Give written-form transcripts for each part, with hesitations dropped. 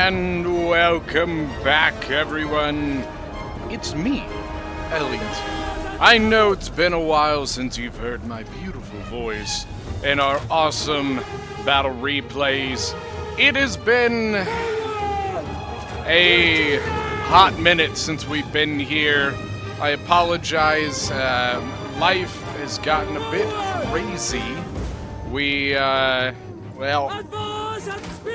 And welcome back, everyone. It's me, Elliot. I know it's been a while since you've heard my beautiful voice and our awesome battle replays. It has been a hot minute since we've been here. I apologize. Life has gotten a bit crazy.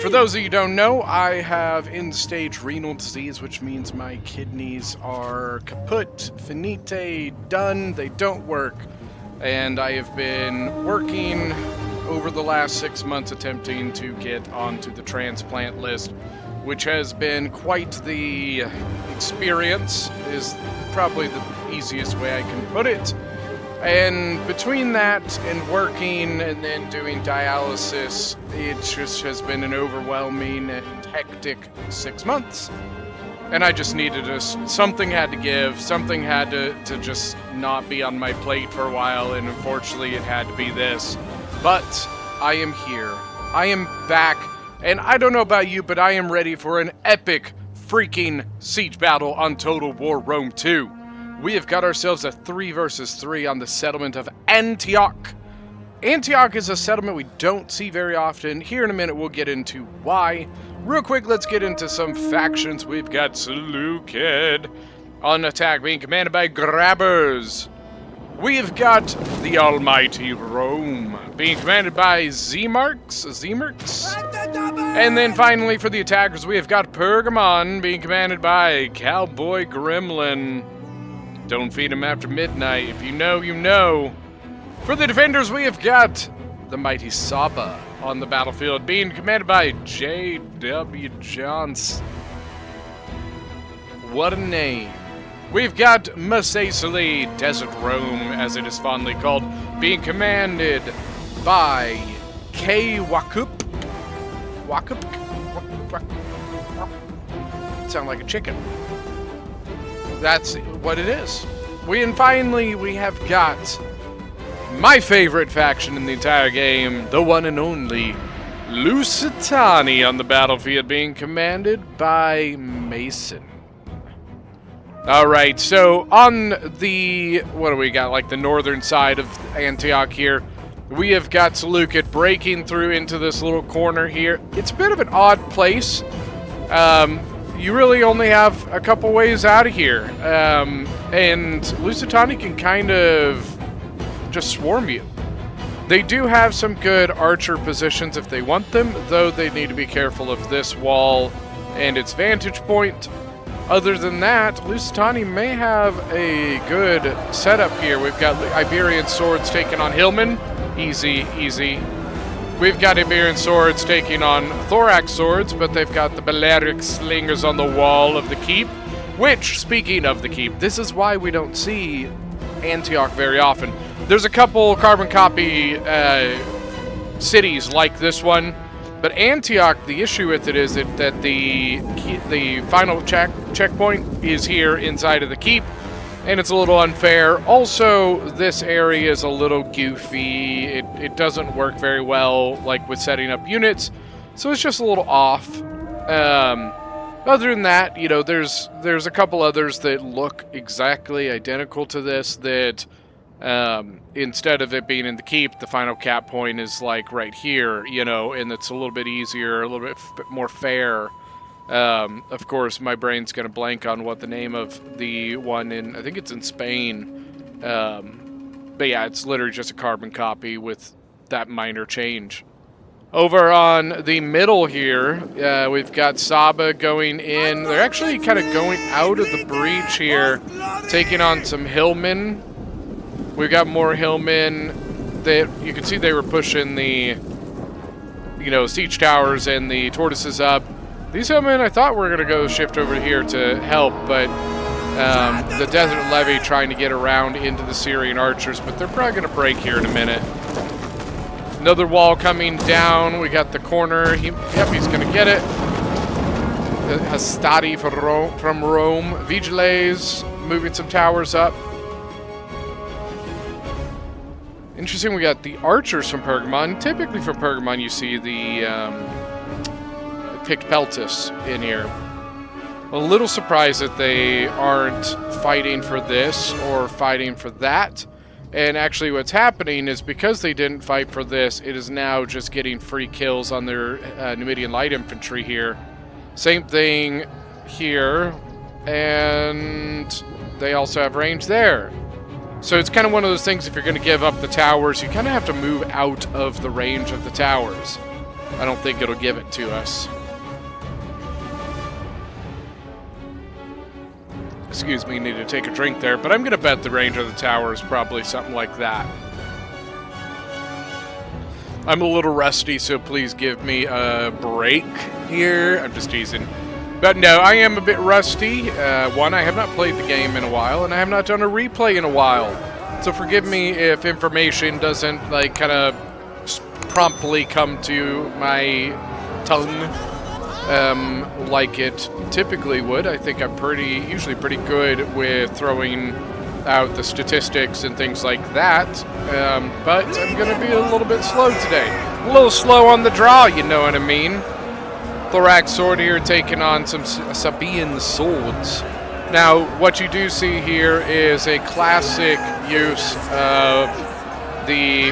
For those of you who don't know, I have end-stage renal disease, which means my kidneys are kaput, finite, done, they don't work. And I have been working over the last 6 months attempting to get onto the transplant list, which has been quite the experience, is probably the easiest way I can put it. And between that and working and then doing dialysis, it just has been an overwhelming and hectic 6 months. And I just needed something had to give, something had to just not be on my plate for a while, and unfortunately it had to be this. But I am here. I am back, and I don't know about you, but I am ready for an epic freaking siege battle on Total War Rome 2. We have got ourselves a 3 versus 3 on the settlement of Antioch. Antioch is a settlement we don't see very often. Here in a minute, we'll get into why. Real quick, let's get into some factions. We've got Seleucid on attack, being commanded by Grabbers. We've got the almighty Rome, being commanded by Zemarks. And then finally, for the attackers, we have got Pergamon, being commanded by Cowboy Gremlin. Don't feed him after midnight. If you know, you know. For the defenders, we have got the mighty Saba on the battlefield, being commanded by J.W. Johnson. What a name. We've got Masacily, Desert Rome, as it is fondly called, being commanded by K. Wakup. Sound like a chicken. That's what it is. And finally, we have got my favorite faction in the entire game, the one and only Lusitani on the battlefield, being commanded by Mason. Alright, so on the, what do we got, like the northern side of Antioch here, we have got Seleucid breaking through into this little corner here. It's a bit of an odd place. You really only have a couple ways out of here, and Lusitani can kind of just swarm you. They do have some good archer positions if they want them, though they need to be careful of this wall and its vantage point. Other than that, Lusitani may have a good setup here. We've got Iberian swords taking on Hillman. Easy, easy. We've got Iberian swords taking on thorax swords, but they've got the Balearic slingers on the wall of the keep. Which, speaking of the keep, this is why we don't see Antioch very often. There's a couple carbon copy cities like this one, but Antioch, the issue with it is that the final checkpoint is here inside of the keep, and it's a little unfair. Also, this area is a little goofy. It doesn't work very well, like with setting up units, so it's just a little off. Other than that, you know, there's a couple others that look exactly identical to this that, instead of it being in the keep, the final cap point is like right here, you know, and it's a little bit easier, a little bit more fair. Of course, my brain's going to blank on what the name of the one in, I think it's in Spain. But yeah, it's literally just a carbon copy with that minor change. Over on the middle here, we've got Saba going in. They're actually kind of going out of the breach here, taking on some Hillmen. We've got more Hillmen. That you can see they were pushing the, you know, siege towers and the tortoises up. These Hillmen, I thought were going to go shift over here to help, but the Desert Levy trying to get around into the Syrian archers, but they're probably going to break here in a minute. Another wall coming down. We got the corner. Yep, he's going to get it. Hastati from Rome. Vigiles moving some towers up. Interesting, we got the archers from Pergamon. Typically from Pergamon you see the picked Peltis in here. A little surprised that they aren't fighting for this or fighting for that. And actually what's happening is because they didn't fight for this, it is now just getting free kills on their Numidian light infantry here. Same thing here. And they also have range there. So it's kind of one of those things, if you're going to give up the towers, you kind of have to move out of the range of the towers. I don't think it'll give it to us. Excuse me, need to take a drink there, but I'm going to bet the range of the tower is probably something like that. I'm a little rusty, so please give me a break here. I'm just teasing. But no, I am a bit rusty. One, I have not played the game in a while, and I have not done a replay in a while. So forgive me if information doesn't, like, kind of promptly come to my tongue. Like it typically would. I think I'm usually pretty good with throwing out the statistics and things like that. But I'm going to be a little bit slow today. A little slow on the draw, you know what I mean. Thorax sword here taking on some Sabaean swords. Now, what you do see here is a classic use of the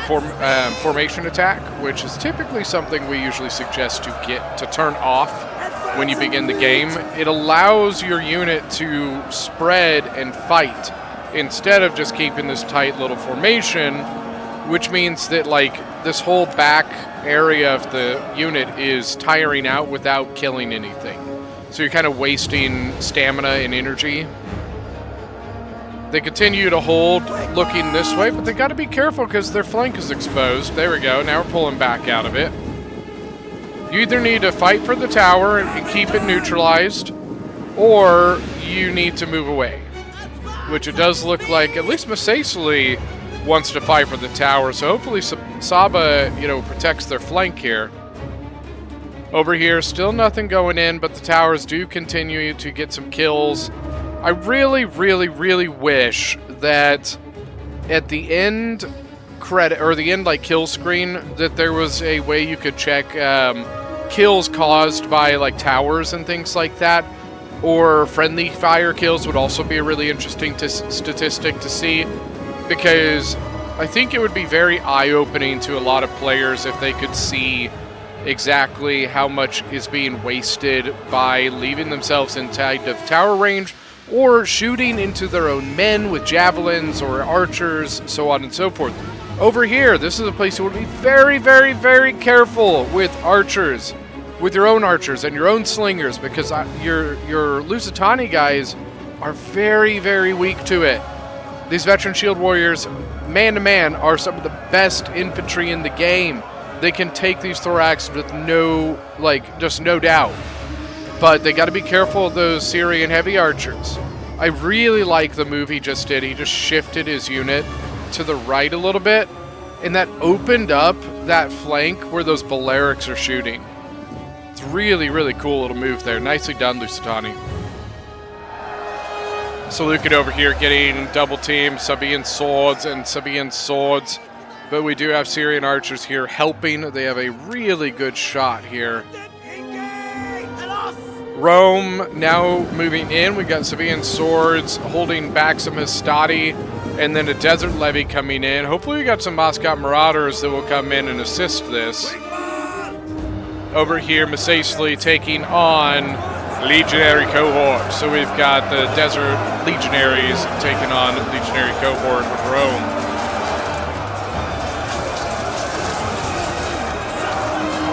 formation attack, which is typically something we usually suggest to turn off when you begin the game. It allows your unit to spread and fight instead of just keeping this tight little formation, which means that, like, this whole back area of the unit is tiring out without killing anything. So you're kind of wasting stamina and energy. They continue to hold looking this way, but they got to be careful because their flank is exposed. There we go. Now we're pulling back out of it. You either need to fight for the tower and keep it neutralized, or you need to move away. Which it does look like at least Masacely wants to fight for the tower, so hopefully Saba, protects their flank here. Over here, still nothing going in, but the towers do continue to get some kills. I really, really, really wish that at the end kill screen, that there was a way you could check kills caused by, like, towers and things like that, or friendly fire kills would also be a really interesting statistic to see, because I think it would be very eye-opening to a lot of players if they could see exactly how much is being wasted by leaving themselves inside of tower range, or shooting into their own men with javelins or archers, so on and so forth. Over here, this is a place you want to be very, very, very careful with archers, with your own archers and your own slingers, because your Lusitani guys are very, very weak to it. These veteran shield warriors, man to man, are some of the best infantry in the game. They can take these thorax with no doubt. But they got to be careful of those Syrian heavy archers. I really like the move he just did. He just shifted his unit to the right a little bit, and that opened up that flank where those Balearics are shooting. It's really, really cool little move there. Nicely done, Lusitani. Seleucid over here getting double teamed, Sabaean swords, but we do have Syrian archers here helping. They have a really good shot here. Rome now moving in. We got Sabaean swords holding back some Hastati, and then a desert levy coming in. Hopefully we got some Muscat marauders that will come in and assist this. Over here, Masacely taking on legionary cohort. So we've got the desert legionaries taking on legionary cohort with Rome.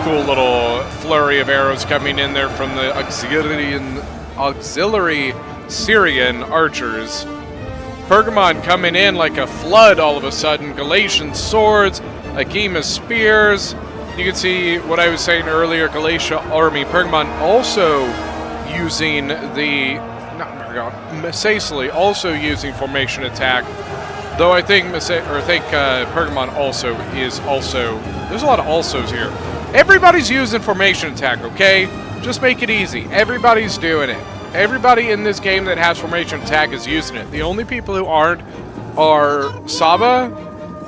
Cool little flurry of arrows coming in there from the auxiliary Syrian archers. Pergamon coming in like a flood all of a sudden. Galatian swords, Agema spears. You can see what I was saying earlier, Pergamon also using Masacely also using formation attack. Though I think Pergamon also is also, there's a lot of alsos here. Everybody's using formation attack, okay? Just make it easy. Everybody's doing it. Everybody in this game that has formation attack is using it. The only people who aren't are Saba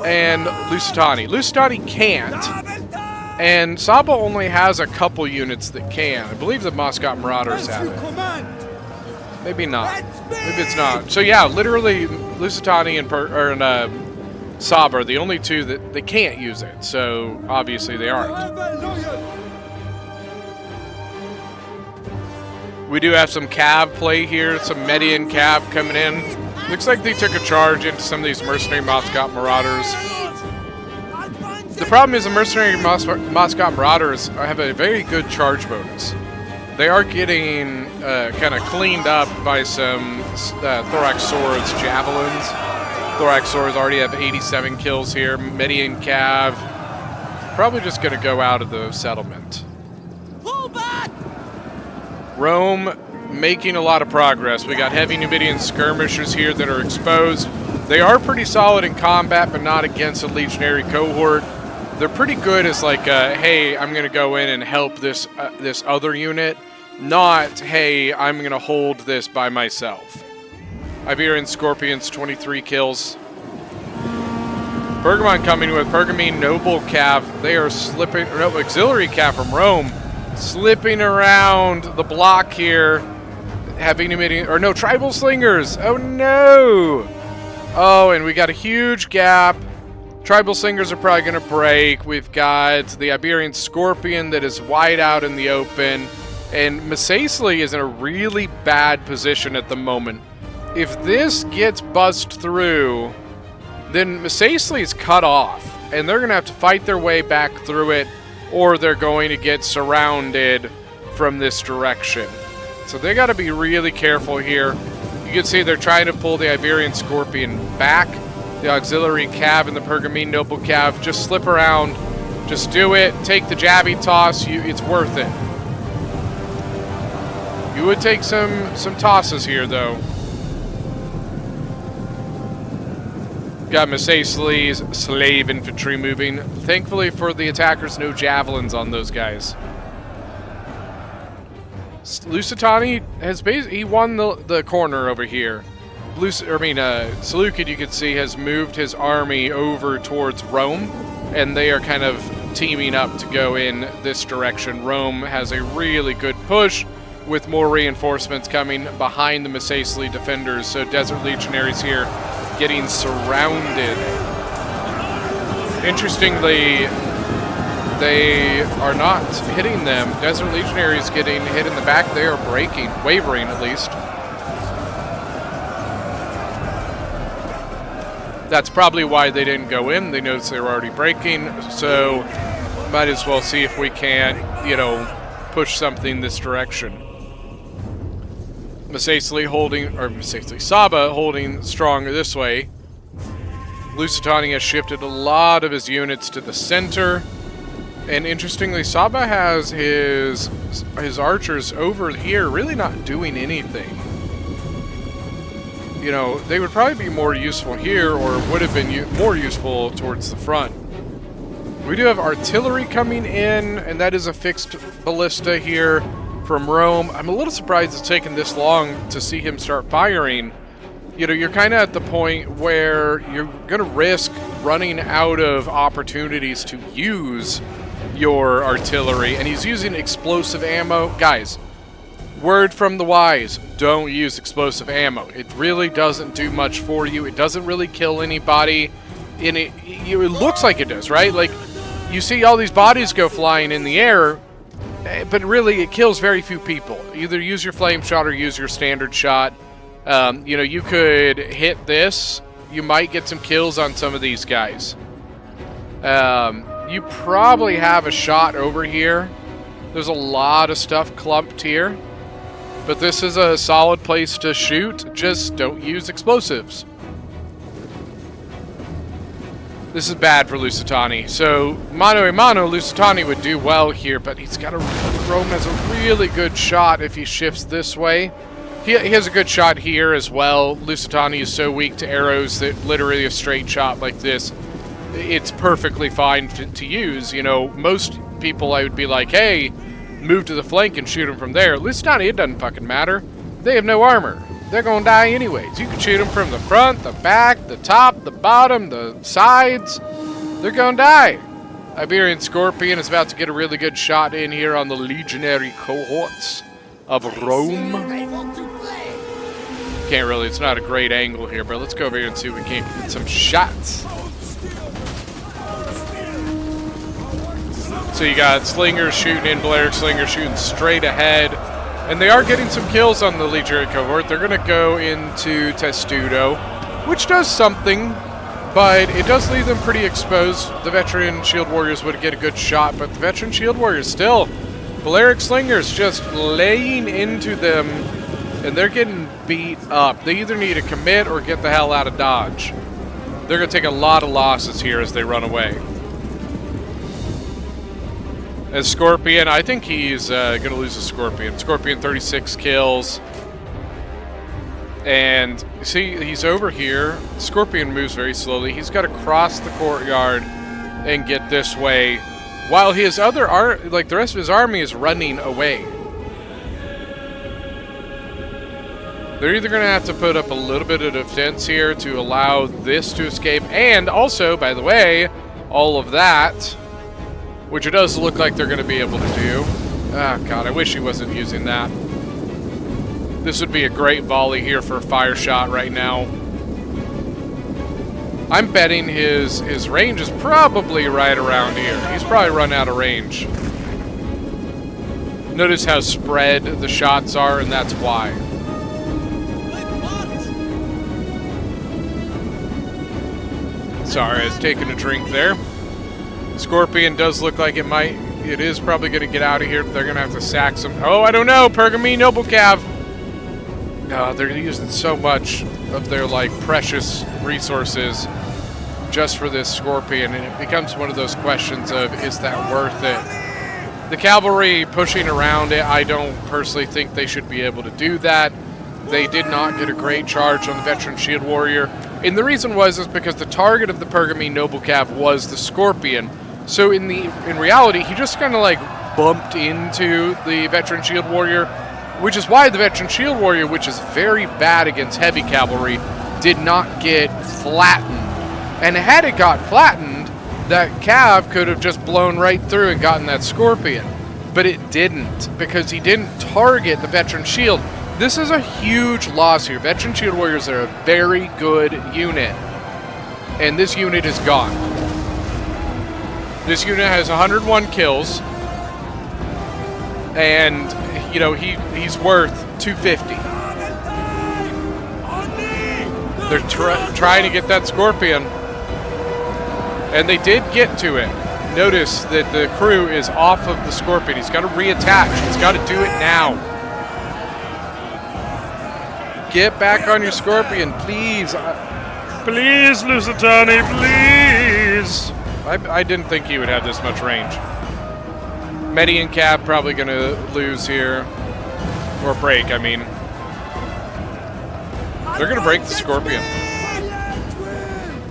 and Lusitani. Lusitani can't, And Saba only has a couple units that can. I believe the Moscow Marauders have it. Maybe not. Maybe it's not. So yeah, literally, Lusitani and Saba are the only two that they can't use it. So obviously they aren't. We do have some Cav play here, some Median Cav coming in. Looks like they took a charge into some of these mercenary Moscow Marauders. The problem is the mercenary Moscow Marauders have a very good charge bonus. They are getting kind of cleaned up by some Thorax Swords javelins. Thorax Swords already have 87 kills here. Median Cav probably just going to go out of the settlement. Pull back! Rome making a lot of progress. We got heavy Numidian skirmishers here that are exposed. They are pretty solid in combat, but not against a legionary cohort. They're pretty good as like, hey, I'm going to go in and help this other unit. Not, hey, I'm going to hold this by myself. Iberian Scorpions, 23 kills. Pergamon coming with Pergamene Noble Cav. They are slipping, no, Auxiliary Cav from Rome. Slipping around the block here. Having Tribal Slingers. Oh no! Oh, and we got a huge gap. Tribal Slingers are probably going to break. We've got the Iberian Scorpion that is wide out in the open. And Masacely is in a really bad position at the moment. If this gets buzzed through, then Masacely is cut off. And they're going to have to fight their way back through it, or they're going to get surrounded from this direction. So they got to be really careful here. You can see they're trying to pull the Iberian Scorpion back. The Auxiliary Cav and the Pergamene Noble Cav just slip around. Just do it. Take the jabby toss. It's worth it. You would take some tosses here, though. Got Masacely's slave infantry moving. Thankfully for the attackers, no javelins on those guys. Lusitani has basically won the corner over here. Seleucid, you can see, has moved his army over towards Rome, and they are kind of teaming up to go in this direction. Rome has a really good push, with more reinforcements coming behind the Masacely defenders, so Desert Legionaries here getting surrounded. Interestingly, they are not hitting them. Desert Legionaries getting hit in the back. They are breaking, wavering at least. That's probably why they didn't go in. They noticed they were already breaking, so might as well see if we can't, push something this direction. Saba holding strong this way. Lusitani has shifted a lot of his units to the center. And interestingly, Saba has his archers over here really not doing anything. They would probably be more useful here, or would have been more useful towards the front. We do have artillery coming in, and that is a fixed ballista here from Rome. I'm a little surprised it's taken this long to see him start firing. You're kind of at the point where you're going to risk running out of opportunities to use your artillery, and he's using explosive ammo. Guys, word from the wise, don't use explosive ammo. It really doesn't do much for you. It doesn't really kill anybody. And it looks like it does, right? Like, you see all these bodies go flying in the air, but really it kills very few people. Either use your flame shot or use your standard shot. You could hit this. You might get some kills on some of these guys. You probably have a shot over here. There's a lot of stuff clumped here. But this is a solid place to shoot. Just don't use explosives. This is bad for Lusitani. So, mano a mano, Lusitani would do well here, but Rome has a really good shot if he shifts this way. He has a good shot here as well. Lusitani is so weak to arrows that literally a straight shot like this, it's perfectly fine to use. Most people I would be like, hey, move to the flank and shoot him from there. Lusitani, it doesn't fucking matter. They have no armor. They're going to die anyways. You can shoot them from the front, the back, the top, the bottom, the sides. They're going to die. Iberian Scorpion is about to get a really good shot in here on the legionary cohorts of Rome. Can't really, it's not a great angle here, but let's go over here and see if we can't get some shots. So you got Slingers shooting in, Balearic Slingers shooting straight ahead. And they are getting some kills on the legionary cohort. They're going to go into Testudo, which does something, but it does leave them pretty exposed. The veteran shield warriors would get a good shot, but the veteran shield warriors still, Balearic Slingers just laying into them, and they're getting beat up. They either need to commit or get the hell out of Dodge. They're going to take a lot of losses here as they run away. As Scorpion, I think he's going to lose a Scorpion. Scorpion 36 kills. And see, he's over here. Scorpion moves very slowly. He's got to cross the courtyard and get this way, while his other the rest of his army is running away. They're either going to have to put up a little bit of defense here to allow this to escape, and also, by the way, all of that, which it does look like they're going to be able to do. Ah, God, I wish he wasn't using that. This would be a great volley here for a fire shot right now. I'm betting his range is probably right around here. He's probably run out of range. Notice how spread the shots are, and that's why. Sorry, I was taking a drink there. Scorpion does look like it is probably going to get out of here. They're going to have to sack some. Oh, I don't know. Pergamene Noble Cav. Oh, they're using so much of their precious resources just for this Scorpion, and it becomes one of those questions of, is that worth it? The cavalry pushing around it, I don't personally think they should be able to do that. They did not get a great charge on the veteran shield warrior, and the reason is because the target of the Pergamene Noble Cav was the Scorpion. So in reality, he just kind of bumped into the veteran shield warrior, which is why the veteran shield warrior, which is very bad against heavy cavalry, did not get flattened. And had it got flattened, that Cav could have just blown right through and gotten that Scorpion. But it didn't, because he didn't target the veteran shield. This is a huge loss here. Veteran shield warriors are a very good unit, and this unit is gone. This unit has 101 kills, and he's worth 250. They're trying to get that Scorpion, and they did get to it. Notice that the crew is off of the Scorpion. He's got to reattach. He's got to do it now. Get back on your Scorpion, please. Please, Lusitani, please. I didn't think he would have this much range. Medi and Cav probably going to lose here. Or break, I mean. They're going to break the Scorpion.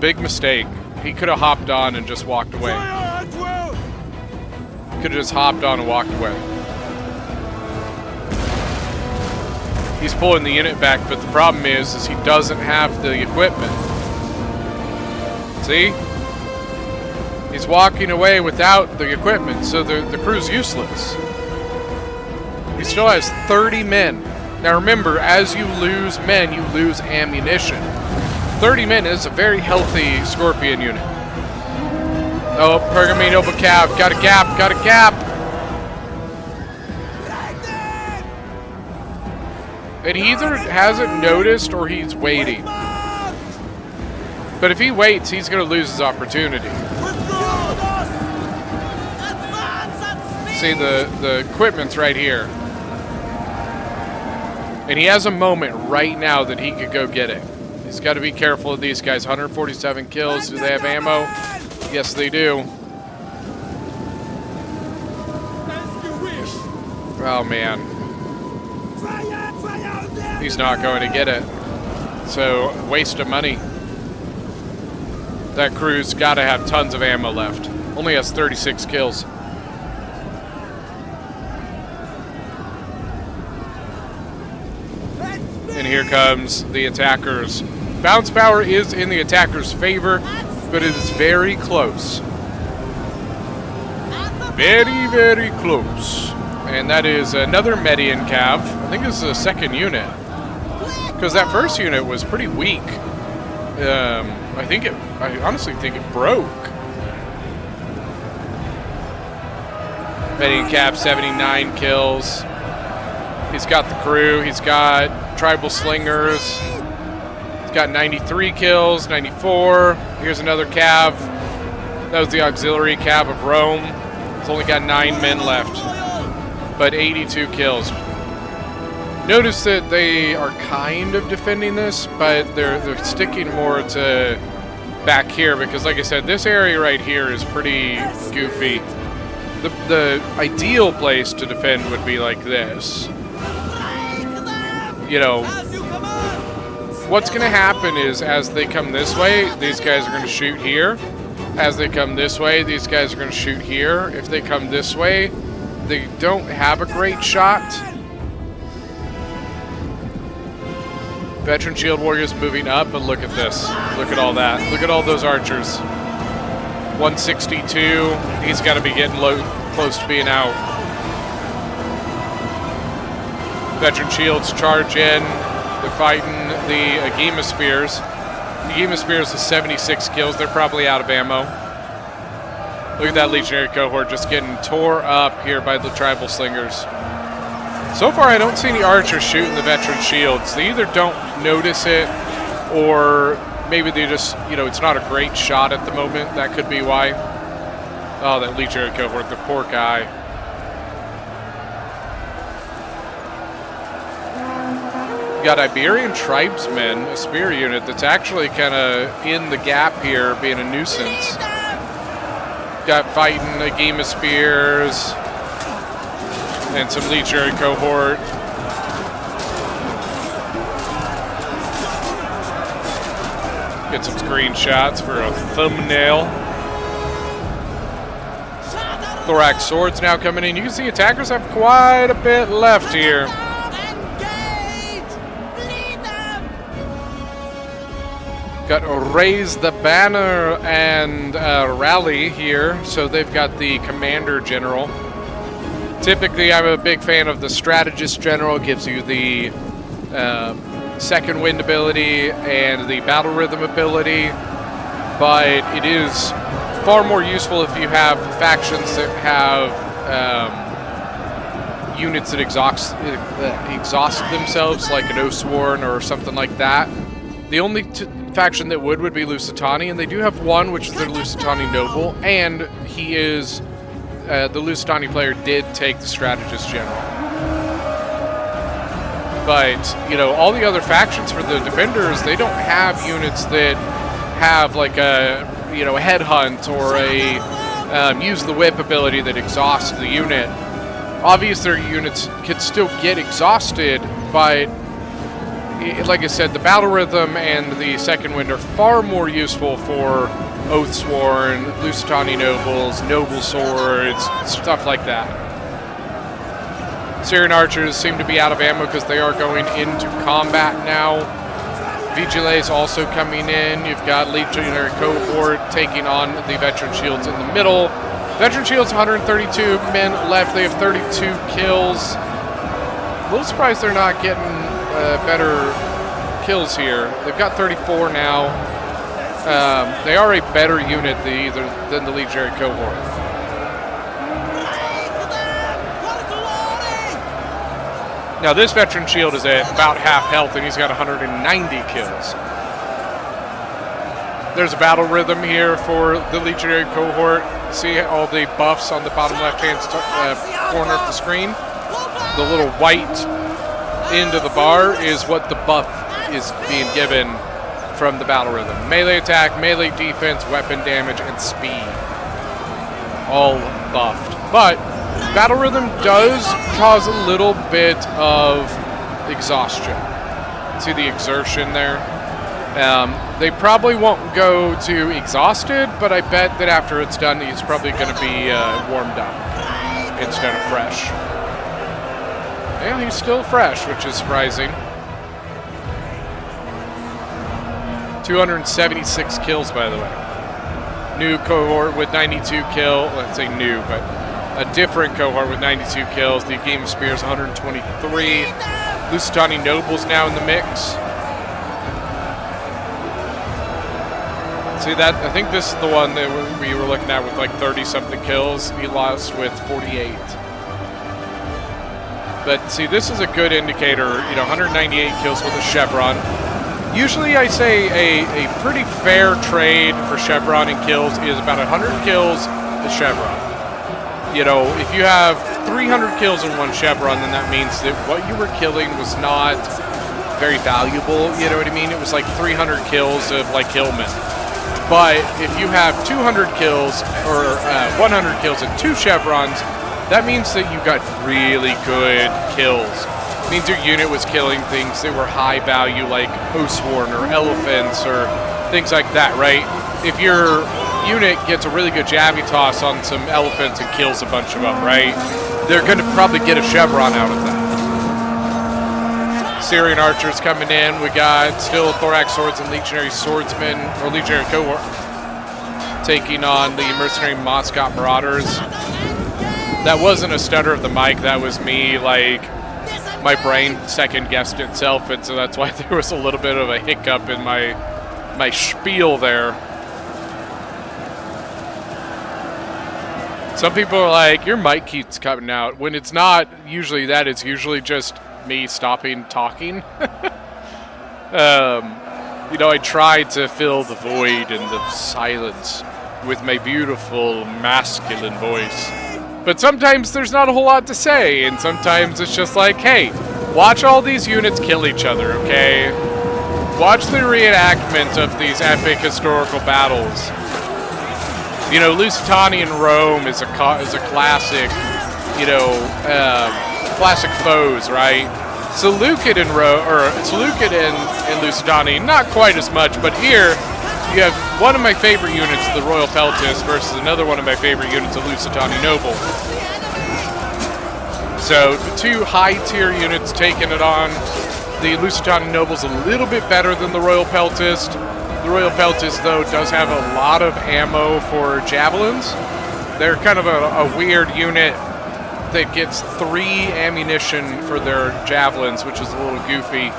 Big mistake. He could have hopped on and just walked away. Could have just hopped on and walked away. He's pulling the unit back, but the problem is he doesn't have the equipment. See? He's walking away without the equipment, so the crew's useless. He still has 30 men. Now remember, as you lose men, you lose ammunition. 30 men is a very healthy Scorpion unit. Oh, Pergamene Noble Cav. Got a gap, got a gap. And he either hasn't noticed or he's waiting. But if he waits, he's going to lose his opportunity. See, the equipment's right here. And he has a moment right now that he could go get it. He's got to be careful of these guys. 147 kills. Do they have ammo? Yes, they do. Oh, man. He's not going to get it. So, waste of money. That crew's got to have tons of ammo left. Only has 36 kills. And here comes the attackers. Bounce power is in the attackers' favor, but it is very close. very, very close. And that is another Median Cav. I think this is the second unit. Because that first unit was pretty weak. I honestly think it broke. Median Cav, 79 kills. He's got the crew. He's got tribal slingers. He's got 93 kills, 94. Here's another Cav. That was the auxiliary Cav of Rome. It's only got 9 men left, but 82 kills. Notice that they are kind of defending this, but they're sticking more to back here because, like I said, this area right here is pretty goofy. The ideal place to defend would be like this. You know, what's going to happen is as they come this way, these guys are going to shoot here. As they come this way, these guys are going to shoot here. If they come this way, they don't have a great shot. Veteran Shield Warriors moving up, but look at this. Look at all that. Look at all those archers. 162. He's got to be getting close to being out. Veteran Shields charge in. They're fighting the Agema Spears. Agema Spears with 76 kills. They're probably out of ammo. Look at that Legionary cohort just getting tore up here by the Tribal Slingers. So far, I don't see any archers shooting the Veteran Shields. They either don't notice it, or maybe they just, you know, it's not a great shot at the moment. That could be why. Oh, that Legionary cohort, the poor guy. You got Iberian Tribesmen, a spear unit that's actually kind of in the gap here, being a nuisance. Got fighting Agema Spears and some Legionary cohort. Get some screenshots for a thumbnail. Thorax swords now coming in. You can see attackers have quite a bit left here. Got Raise the Banner and Rally here. So they've got the Commander General. Typically, I'm a big fan of the Strategist General. Gives you the second wind ability and the battle rhythm ability. But it is far more useful if you have factions that have units that exhaust themselves, like an Oathsworn or something like that. The only faction that would be Lusitani, and they do have one, which is their Lusitani Noble, and he is, the Lusitani player did take the Strategist General. But, you know, all the other factions for the Defenders, they don't have units that have like a, you know, a headhunt or a use the whip ability that exhausts the unit. Obviously, their units could still get exhausted, but like I said, the battle rhythm and the second wind are far more useful for Oathsworn, Lusitani nobles, noble swords, stuff like that. Syrian archers seem to be out of ammo because they are going into combat now. Vigiles also coming in. You've got Legionary cohort taking on the Veteran Shields in the middle. Veteran Shields, 132 men left. They have 32 kills. A little surprised they're not getting better kills here. They've got 34 now. They are a better unit than the Legionary cohort. Now this Veteran Shield is at about half health and he's got 190 kills. There's a battle rhythm here for the Legionary cohort. See all the buffs on the bottom left-hand corner of the screen? The little white end of the bar is what the buff is being given from the battle rhythm. Melee attack, melee defense, weapon damage, and speed. All buffed. But battle rhythm does cause a little bit of exhaustion. See the exertion there? They probably won't go to exhausted, but I bet that after it's done, he's probably going to be warmed up instead of fresh. And he's still fresh, which is surprising. 276 kills, by the way. New cohort with 92 kill. Let's say new, but a different cohort with 92 kills. The Game of Spears 123. Lusitani Nobles now in the mix. See that? I think this is the one that we were looking at with like 30-something kills. He lost with 48. But see, this is a good indicator. 198 kills with a Chevron. Usually I say a pretty fair trade for Chevron and kills is about 100 kills a Chevron. If you have 300 kills in one Chevron, then that means that what you were killing was not very valuable, you know what I mean? It was like 300 kills of like Hillman. But if you have 200 kills or 100 kills and 2 Chevrons, that means that you got really good kills. It means your unit was killing things that were high value, like Oathsworn or elephants or things like that, right? If your unit gets a really good jabby toss on some elephants and kills a bunch of them, right? They're going to probably get a Chevron out of that. Syrian archers coming in. We got still thorax swords and legionary swordsmen, or legionary cohort, taking on the mercenary Moscot marauders. That wasn't a stutter of the mic. That was me, like, my brain second guessed itself, and so that's why there was a little bit of a hiccup in my spiel there. Some people are like, your mic keeps coming out. When it's not, usually that is usually just me stopping talking. I try to fill the void and the silence with my beautiful masculine voice. But sometimes there's not a whole lot to say, and sometimes it's just like, hey, watch all these units kill each other, okay? Watch the reenactment of these epic historical battles. Lusitania in Rome is a classic, classic foes, right? Seleucid in Rome, or Seleucid in Lusitania, not quite as much, but here you have one of my favorite units, the Royal Peltis, versus another one of my favorite units, the Lusitani Noble. So the two high-tier units taking it on. The Lusitani Noble's a little bit better than the Royal Peltis. The Royal Peltis, though, does have a lot of ammo for javelins. They're kind of a weird unit that gets 3 ammunition for their javelins, which is a little goofy.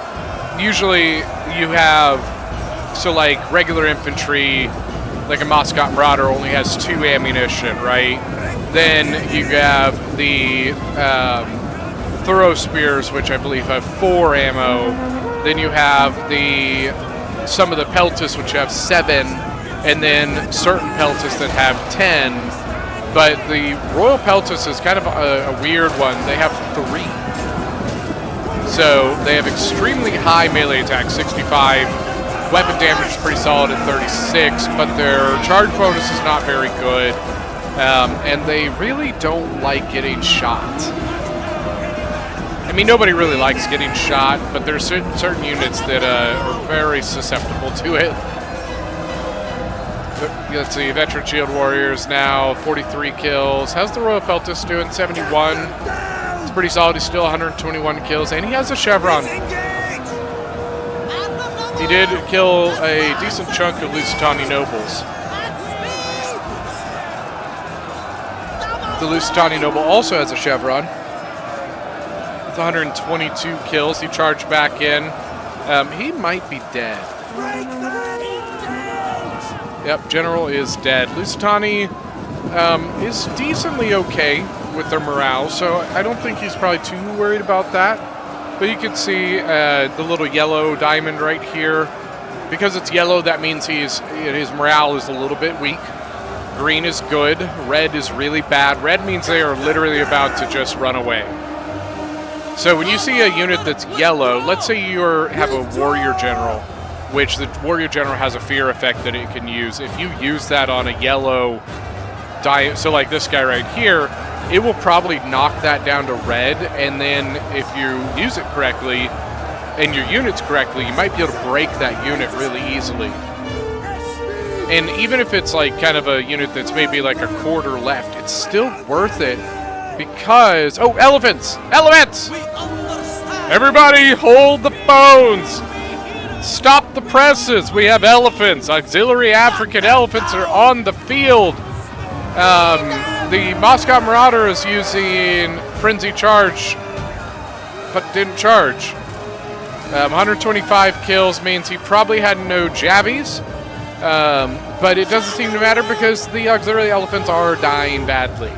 Usually you have, so like regular infantry, like a Moscot Marauder only has 2 ammunition, right? Then you have the Thorough Spears, which I believe have 4 ammo. Then you have some of the Peltis, which have 7, and then certain Peltis that have 10. But the Royal Peltis is kind of a weird one. They have 3. So they have extremely high melee attack, 65. Weapon damage is pretty solid at 36, but their charge bonus is not very good. And they really don't like getting shot. I mean, nobody really likes getting shot, but there's certain units that are very susceptible to it. Let's see, Veteran Shield Warriors now, 43 kills. How's the Royal Peltis doing? 71. It's pretty solid. He's still 121 kills, and he has a Chevron. He did kill a decent chunk of Lusitani Nobles. The Lusitani Noble also has a Chevron. With 122 kills, he charged back in. He might be dead. Yep, General is dead. Lusitani is decently okay with their morale, so I don't think he's probably too worried about that. But you can see the little yellow diamond right here. Because it's yellow, that means his morale is a little bit weak. Green is good. Red is really bad. Red means they are literally about to just run away. So when you see a unit that's yellow, let's say you have a Warrior General, which the Warrior General has a fear effect that it can use. If you use that on a yellow so like this guy right here, it will probably knock that down to red, and then if you use it correctly and your units correctly, you might be able to break that unit really easily. And even if it's like kind of a unit that's maybe like a quarter left, it's still worth it because... Oh, elephants! Elephants! Everybody hold the phones! Stop the presses! We have elephants! Auxiliary African elephants are on the field! The Moscow Marauder is using Frenzy Charge, but didn't charge. 125 kills means he probably had no jabbies, but it doesn't seem to matter because the auxiliary elephants are dying badly.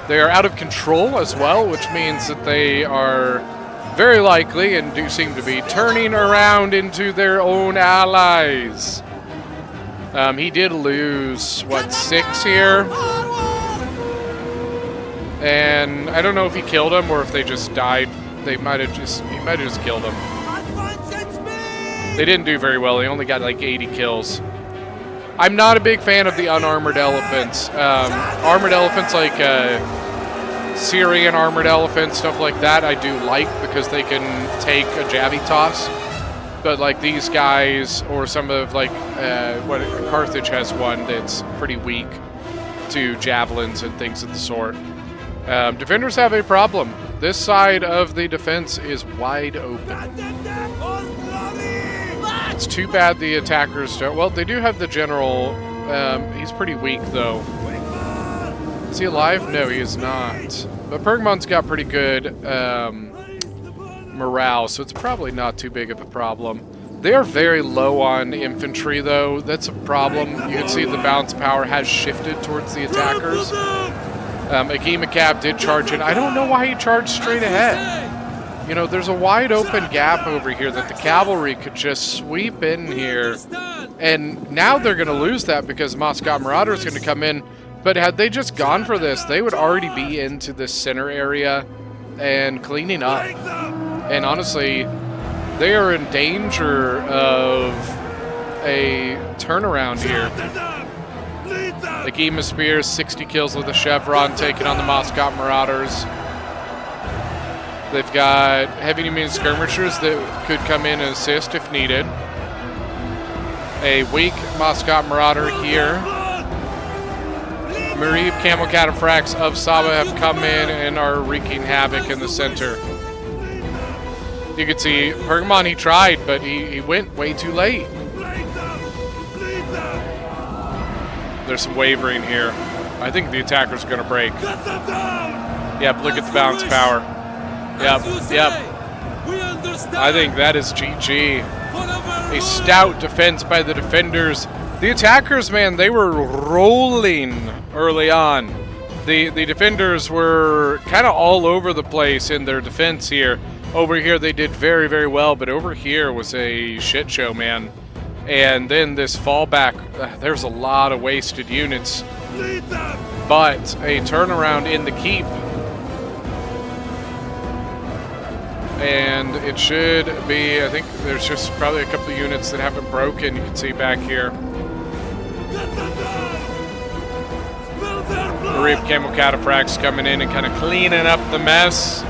They are out of control as well, which means that they are very likely, and do seem to be, turning around into their own allies. He did lose, what, 6 here? And I don't know if he killed him or if they just died. He might have just killed him. They didn't do very well. They only got like 80 kills. I'm not a big fan of the unarmored elephants. Armored elephants like Syrian armored elephants, stuff like that, I do like because they can take a jabby toss. But like these guys, or some of like what Carthage has one that's pretty weak to javelins and things of the sort. Defenders have a problem. This side of the defense is wide open. It's too bad the attackers don't. Well, they do have the general. He's pretty weak though. Is he alive? No, he is not. But Pergamon's got pretty good morale, so it's probably not too big of a problem. They are very low on infantry, though. That's a problem. You can see the balance power has shifted towards the attackers. BAAACK did charge in. I don't know why he charged straight ahead. You know, there's a wide open gap over here that the cavalry could just sweep in here. And now they're going to lose that because Moscow Marauder is going to come in. But had they just gone for this, they would already be into this center area and cleaning up. And honestly, they are in danger of a turnaround here. The Gema Spears, 60 kills with a Chevron, taking on the Moscow Marauders. They've got heavy and medium skirmishers that could come in and assist if needed. A weak Moscow Marauder here. Marib Camel Cataphracts of Saba have come in and are wreaking havoc in the center. You can see Pergamon, he tried, but he went way too late. There's some wavering here. I think the attacker's going to break. Yep, look at the balance power. Yep. I think that is GG. A stout defense by the defenders. The attackers, man, they were rolling early on. The defenders were kind of all over the place in their defense here. Over here, they did very, very well, but over here was a shit show, man. And then this fallback, there's a lot of wasted units. But a turnaround in the keep. And it should be, I think there's just probably a couple of units that haven't broken. You can see back here. Marib Camel Cataphracts coming in and kind of cleaning up the mess.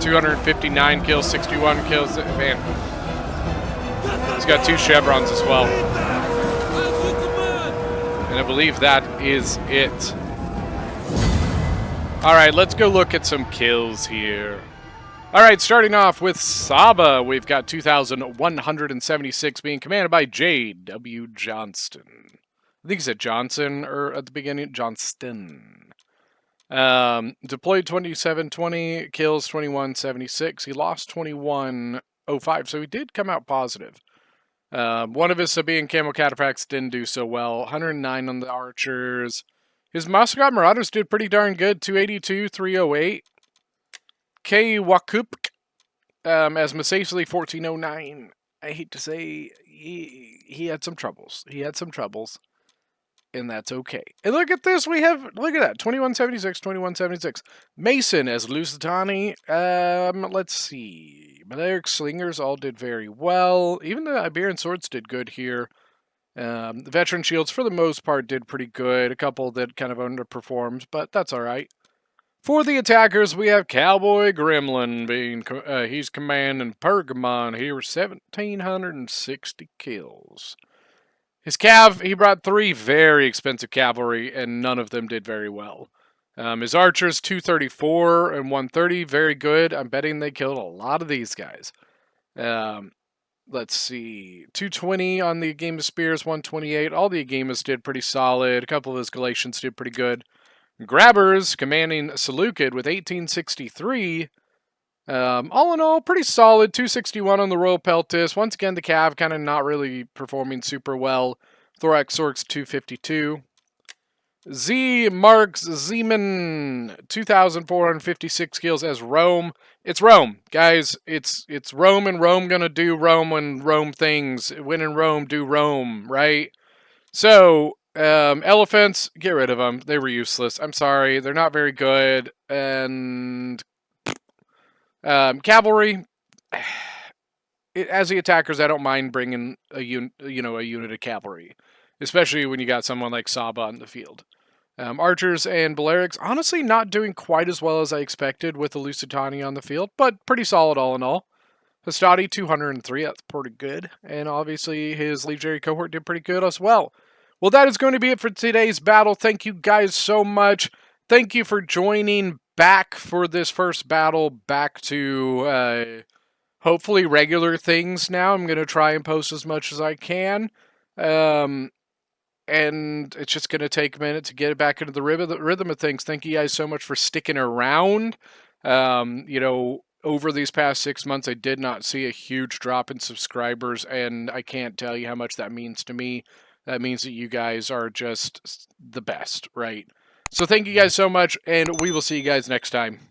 259 kills, 61 kills. Man, he's got 2 chevrons as well. And I believe that is it. All right, let's go look at some kills here. All right, starting off with Saba, we've got 2,176 being commanded by J.W. Johnston. I think he said Johnson, or at the beginning, Johnston. Deployed 2720, kills 2176. He lost 2105, so he did come out positive. One of his Sabian Camel Cataphracts didn't do so well. 109 on the archers. His Moscow Marauders did pretty darn good. 282, 308. K. Wakupk as Masacely 1409. I hate to say he had some troubles. And that's okay. And look at this. We have, look at that. 2176, 2176. Mason as Lusitani. Let's see. Balearic Slingers all did very well. Even the Iberian Swords did good here. The Veteran Shields, for the most part, did pretty good. A couple that kind of underperformed, but that's all right. For the attackers, we have Cowboy Gremlin being, he's commanding Pergamon here with 1,760 kills. His cav, he brought 3 very expensive cavalry, and none of them did very well. His archers, 234 and 130, very good. I'm betting they killed a lot of these guys. let's see, 220 on the Game of Spears, 128. All the Agamas did pretty solid. A couple of his Galatians did pretty good. Grabbers commanding Seleucid with 1863. All in all, pretty solid. 261 on the Royal Peltis. Once again, the Cav kind of not really performing super well. Thorax Sorks 252. Z Marks Zeman 2,456 kills as Rome. It's Rome, guys. It's Rome, and Rome gonna do Rome when Rome things. When in Rome, do Rome, right? So, elephants, get rid of them. They were useless. I'm sorry, they're not very good. And cavalry, as the attackers, I don't mind bringing a unit of cavalry, especially when you got someone like Saba on the field. Archers and Balearics, honestly, not doing quite as well as I expected with the Lusitani on the field, but pretty solid all in all. Hastati 203, that's pretty good. And obviously his Legionary cohort did pretty good as well. Well, that is going to be it for today's battle. Thank you guys so much. Thank you for joining back for this first battle, back to hopefully regular things now. I'm going to try and post as much as I can. And it's just going to take a minute to get it back into the rhythm of things. Thank you guys so much for sticking around. Over these past 6 months, I did not see a huge drop in subscribers, and I can't tell you how much that means to me. That means that you guys are just the best, right? So thank you guys so much, and we will see you guys next time.